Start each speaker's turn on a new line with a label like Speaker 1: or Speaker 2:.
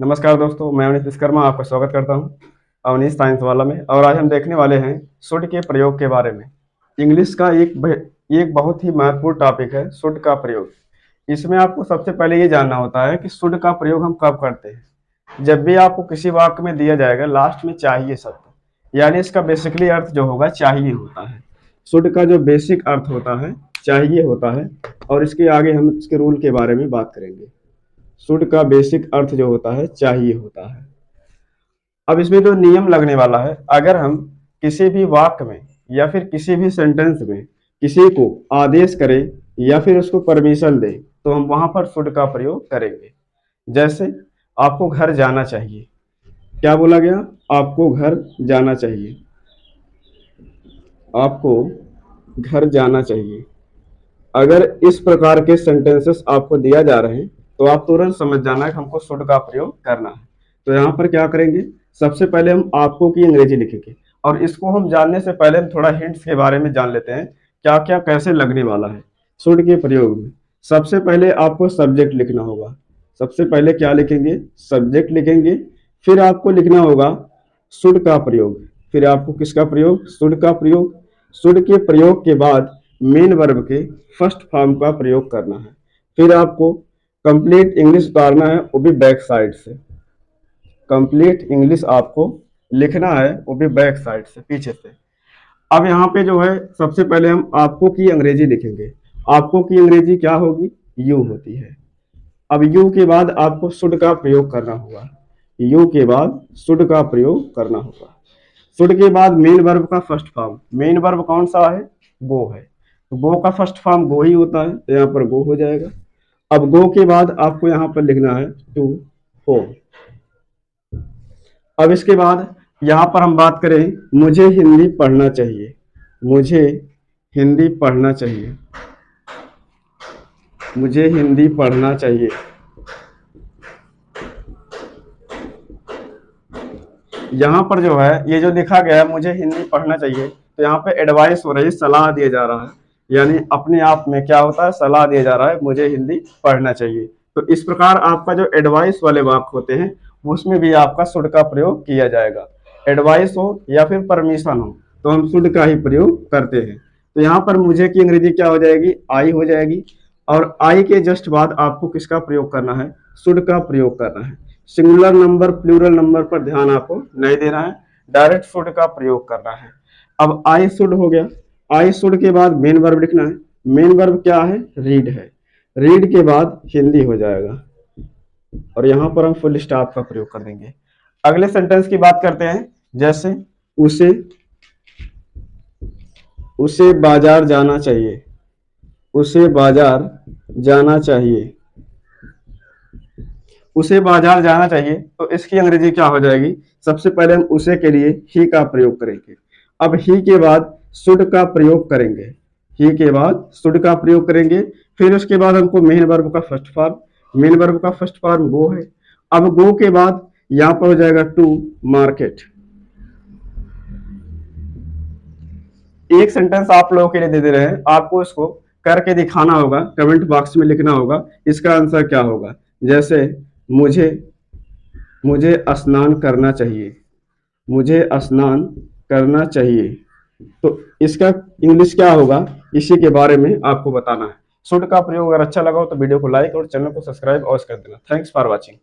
Speaker 1: नमस्कार दोस्तों, मैं अवनीश विश्वकर्मा आपका स्वागत करता हूं अवनीश साइंस वाला में। और आज हम देखने वाले हैं शुड के प्रयोग के बारे में। इंग्लिश का एक बहुत ही महत्वपूर्ण टॉपिक है शुड का प्रयोग। इसमें आपको सबसे पहले ये जानना होता है कि शुड का प्रयोग हम कब करते हैं। जब भी आपको किसी वाक्य में दिया जाएगा लास्ट में चाहिए शब्द, यानी इसका बेसिकली अर्थ जो होगा चाहिए होता है। शुड का जो बेसिक अर्थ होता है चाहिए होता है। और इसके आगे हम इसके रूल के बारे में बात करेंगे। शुड का बेसिक अर्थ जो होता है चाहिए होता है। अब इसमें जो नियम लगने वाला है, अगर हम किसी भी वाक्य में या फिर किसी भी सेंटेंस में किसी को आदेश करें या फिर उसको परमिशन दें तो हम वहां पर शुड का प्रयोग करेंगे। जैसे आपको घर जाना चाहिए, क्या बोला गया? आपको घर जाना चाहिए। आपको घर जाना चाहिए। अगर इस प्रकार के सेंटेंसेस आपको दिया जा रहे हैं तो आप तुरंत समझ जाना है कि हमको शुड का प्रयोग करना है। तो यहाँ पर क्या करेंगे, सबसे पहले हम आपको की अंग्रेजी लिखेंगे। और इसको हम जानने से पहले हम थोड़ा हिंट्स के बारे में जान लेते हैं, क्या क्या कैसे लगने वाला है शुड के प्रयोग में। सबसे पहले आपको सब्जेक्ट लिखना होगा। सबसे पहले क्या लिखेंगे? सब्जेक्ट लिखेंगे। फिर आपको लिखना होगा शुड का प्रयोग। फिर आपको किसका प्रयोग? शुड का प्रयोग। शुड के प्रयोग के बाद मेन वर्ब के फर्स्ट फॉर्म का प्रयोग करना है। फिर आपको कंप्लीट इंग्लिश उतारना है, वो भी बैक साइड से। कंप्लीट इंग्लिश आपको लिखना है, वो भी बैक साइड से, पीछे से। अब यहाँ पे जो है सबसे पहले हम आपको की अंग्रेजी लिखेंगे। आपको की अंग्रेजी क्या होगी? यू होती है। अब यू के बाद आपको शुड का प्रयोग करना होगा। यू के बाद शुड का प्रयोग करना होगा। शुड के बाद मेन वर्ब का फर्स्ट फॉर्म। मेन वर्ब कौन सा है? गो है। तो गो का फर्स्ट फॉर्म गो ही होता है, तो यहाँ पर गो हो जाएगा। अब गो के बाद आपको यहाँ पर लिखना है टू होम। अब इसके बाद यहाँ पर हम बात करें, मुझे हिंदी पढ़ना चाहिए। मुझे हिंदी पढ़ना चाहिए। मुझे हिंदी पढ़ना चाहिए। यहाँ पर जो है ये जो लिखा गया है मुझे हिंदी पढ़ना चाहिए, तो यहाँ पे एडवाइस हो रही है, सलाह दिया जा रहा है। यानी अपने आप में क्या होता है? सलाह दिया जा रहा है, मुझे हिंदी पढ़ना चाहिए। तो इस प्रकार आपका जो एडवाइस वाले वाक्य होते हैं उसमें भी आपका शुड का प्रयोग किया जाएगा। एडवाइस हो या फिर परमिशन हो तो हम शुड का ही प्रयोग करते हैं। तो यहाँ पर मुझे की अंग्रेजी क्या हो जाएगी? आई हो जाएगी। और आई के जस्ट बाद आपको किसका प्रयोग करना है? शुड का प्रयोग करना है। सिंगुलर नंबर प्लूरल नंबर पर ध्यान आपको नहीं देना है, डायरेक्ट शुड का प्रयोग करना है। अब आई शुड हो गया। आई शुड के बाद मेन वर्ब लिखना है। मेन वर्ब क्या है? रीड है। रीड के बाद हिंदी हो जाएगा। और यहां पर हम फुल स्टॉप का प्रयोग कर देंगे। अगले सेंटेंस की बात करते हैं। जैसे उसे उसे बाजार जाना चाहिए। उसे बाजार जाना चाहिए। उसे बाजार जाना चाहिए, तो इसकी अंग्रेजी क्या हो जाएगी? सबसे पहले हम उसे के लिए ही का प्रयोग करेंगे। अब ही के बाद शुड का प्रयोग करेंगे। ही के बाद शुड का प्रयोग करेंगे। फिर उसके बाद हमको मेन वर्ब का फर्स्ट फॉर्म। मेन वर्ब का फर्स्ट फॉर्म गो है। अब गो के बाद यहां पर हो जाएगा टू मार्केट। एक सेंटेंस आप लोगों के लिए दे रहे हैं, आपको इसको करके दिखाना होगा, कमेंट बॉक्स में लिखना होगा इसका आंसर क्या होगा। जैसे मुझे मुझे स्नान करना चाहिए। मुझे स्नान करना चाहिए। तो इसका इंग्लिश क्या होगा, इसी के बारे में आपको बताना है। शुड का प्रयोग अगर अच्छा लगा हो तो वीडियो को लाइक और चैनल को सब्सक्राइब अवश्य कर देना। Thanks for watching.